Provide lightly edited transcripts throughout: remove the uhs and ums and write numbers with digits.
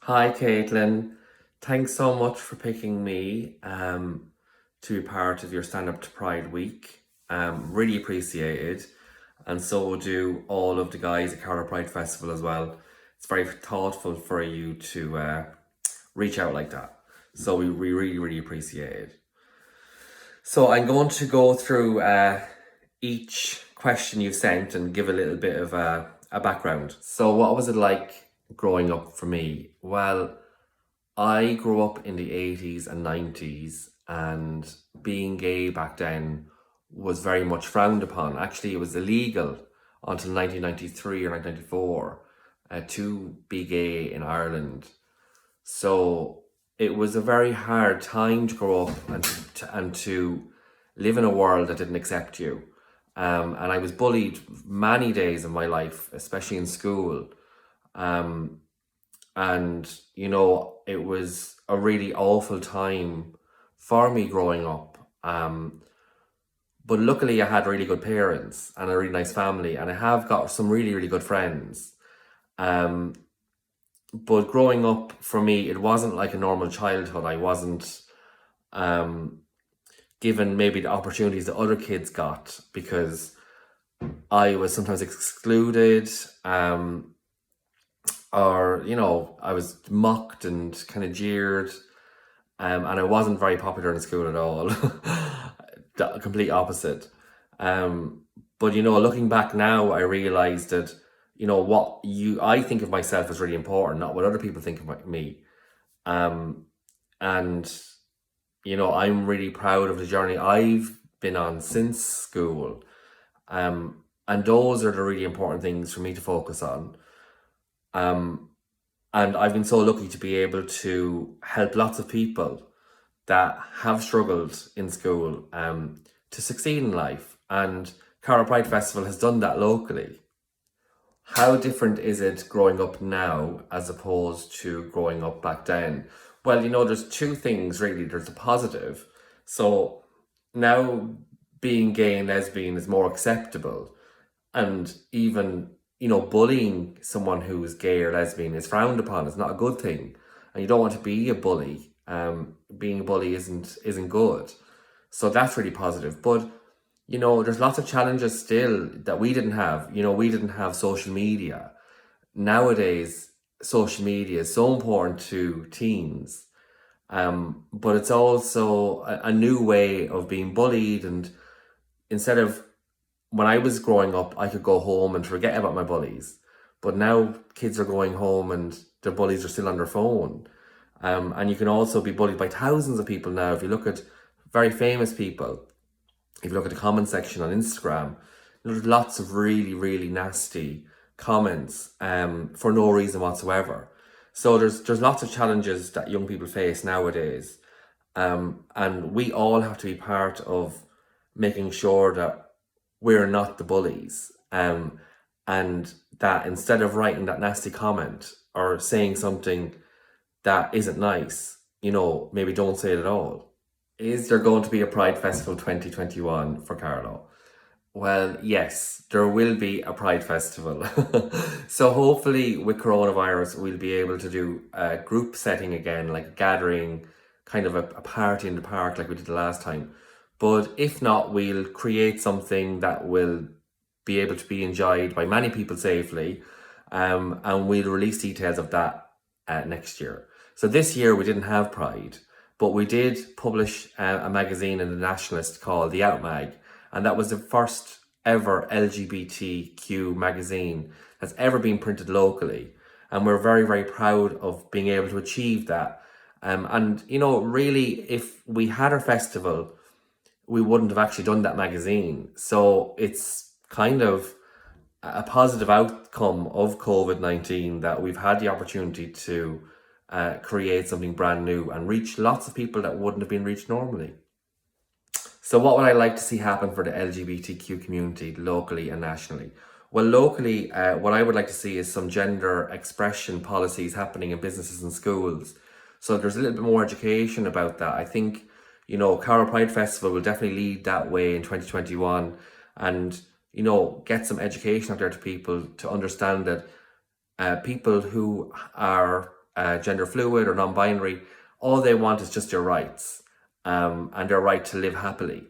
Hi, Caitlin. Thanks so much for picking me to be part of your Stand Up to Pride week. Really appreciate it. And so do all of the guys at Carlow Pride Festival as well. It's very thoughtful for you to reach out like that. So we really, really appreciate it. So I'm going to go through each question you sent and give a little bit of a background. So, what was it like growing up for me? Well, I grew up in the 80s and 90s, and being gay back then was very much frowned upon. Actually, it was illegal until 1993 or 1994 to be gay in Ireland. So it was a very hard time to grow up and to live in a world that didn't accept you. And I was bullied many days of my life, especially in school. Um, and, it was a really awful time for me growing up. But luckily, I had really good parents and a really nice family, and I have got some really, really good friends. Um, but growing up for me, it wasn't like a normal childhood. I wasn't um, given maybe the opportunities that other kids got because I was sometimes excluded. Or I was mocked and kind of jeered, and I wasn't very popular in school at all. The complete opposite. Um, but looking back now, I realized that what you I think of myself as really important, not what other people think of me. Um, and I'm really proud of the journey I've been on since school. And those are the really important things for me to focus on. Um, and I've been so lucky to be able to help lots of people that have struggled in school to succeed in life. And Carlow Pride Festival has done that locally. How different is it growing up now as opposed to growing up back then? Well, there's two things really. There's a positive. So now being gay and lesbian is more acceptable. And even, bullying someone who is gay or lesbian is frowned upon. It's not a good thing. And you don't want to be a bully. Being a bully isn't good. So that's really positive. But there's lots of challenges still that we didn't have. We didn't have social media. Nowadays, social media is so important to teens. But it's also a new way of being bullied. And instead of when I was growing up, I could go home and forget about my bullies. But now kids are going home and their bullies are still on their phone. And you can also be bullied by thousands of people now. If you look at very famous people, if you look at the comment section on Instagram, there's lots of really, really nasty comments for no reason whatsoever. So there's lots of challenges that young people face nowadays. And we all have to be part of making sure that we're not the bullies. And that instead of writing that nasty comment or saying something that isn't nice, maybe don't say it at all. Is there going to be a Pride Festival 2021 for Carlow? Well, yes, there will be a Pride Festival. So hopefully with coronavirus, we'll be able to do a group setting again, like a gathering, kind of a party in the park like we did the last time. But if not, we'll create something that will be able to be enjoyed by many people safely. And we'll release details of that next year. So this year we didn't have Pride, but we did publish a magazine in the Nationalist called The Out Mag, and that was the first ever LGBTQ magazine that's ever been printed locally. And we're very, very proud of being able to achieve that. And really, if we had our festival, we wouldn't have actually done that magazine. So it's kind of a positive outcome of COVID-19 that we've had the opportunity to create something brand new and reach lots of people that wouldn't have been reached normally. So what would I like to see happen for the LGBTQ community locally and nationally? Well, locally, what I would like to see is some gender expression policies happening in businesses and schools. So there's a little bit more education about that. I think, Carlow Pride Festival will definitely lead that way in 2021 and, get some education out there to people to understand that people who are gender fluid or non-binary, all they want is just their rights, and their right to live happily.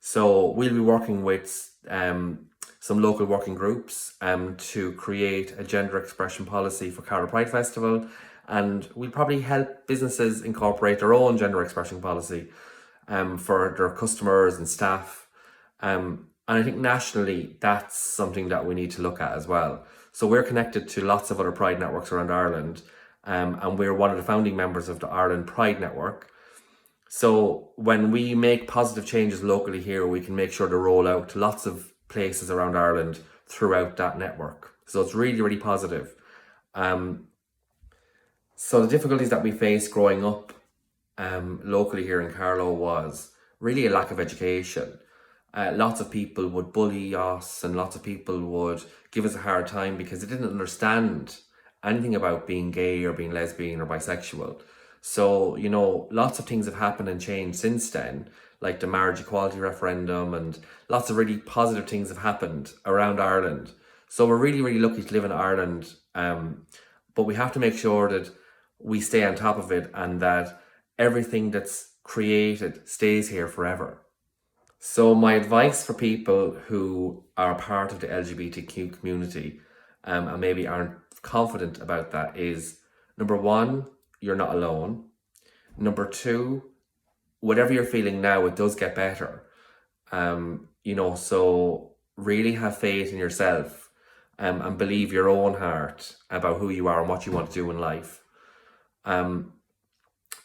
So we'll be working with some local working groups to create a gender expression policy for Carlow Pride Festival, and we'll probably help businesses incorporate their own gender expression policy for their customers and staff. And I think nationally, that's something that we need to look at as well. So we're connected to lots of other Pride networks around Ireland, and we're one of the founding members of the Ireland Pride Network. So when we make positive changes locally here, we can make sure to roll out to lots of places around Ireland throughout that network. So it's really, really positive. So the difficulties that we faced growing up locally here in Carlow was really a lack of education. Lots of people would bully us, and lots of people would give us a hard time because they didn't understand anything about being gay or being lesbian or bisexual. So, you know, lots of things have happened and changed since then, like the marriage equality referendum, and lots of really positive things have happened around Ireland. So we're really, really lucky to live in Ireland, but we have to make sure that we stay on top of it and that everything that's created stays here forever. So my advice for people who are part of the LGBTQ community and maybe aren't confident about that is, number one, you're not alone. Number two, whatever you're feeling now, it does get better. You know, so really have faith in yourself, and believe your own heart about who you are and what you want to do in life. And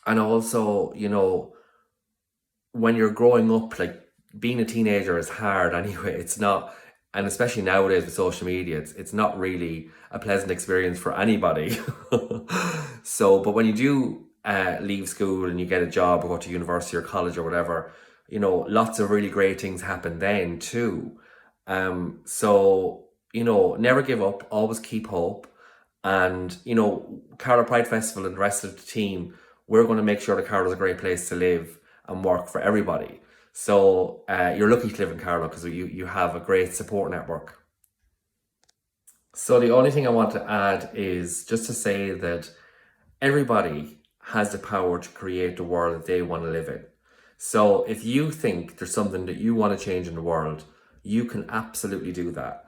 also, you know, when you're growing up, like, being a teenager is hard anyway. It's not, and especially nowadays with social media, it's not really a pleasant experience for anybody. So, but when you do leave school and you get a job or go to university or college or whatever, you know, lots of really great things happen then too. So, you know, never give up, always keep hope. And, you know, Carlow Pride Festival and the rest of the team, we're going to make sure that Carlow's a great place to live and work for everybody. So you're lucky to live in Carlow because you have a great support network. So the only thing I want to add is just to say that everybody has the power to create the world that they want to live in. So if you think there's something that you want to change in the world, you can absolutely do that.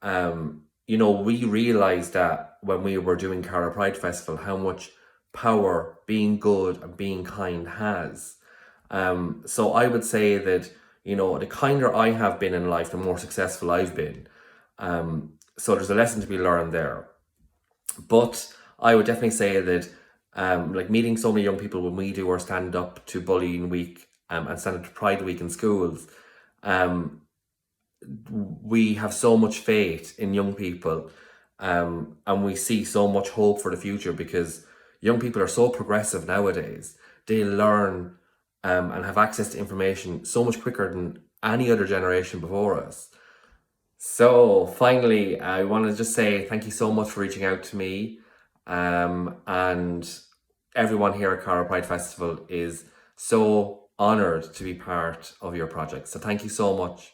You know, we realized that when we were doing Carlow Pride Festival, how much power being good and being kind has. So I would say that, you know, the kinder I have been in life, the more successful I've been. So there's a lesson to be learned there. But I would definitely say that, like, meeting so many young people when we do our stand up to bullying week and stand up to Pride Week in schools, we have so much faith in young people, and we see so much hope for the future because young people are so progressive nowadays. They learn and have access to information so much quicker than any other generation before us. So finally, I want to just say thank you so much for reaching out to me, and everyone here at Carlow Pride Festival is so honoured to be part of your project. So thank you so much.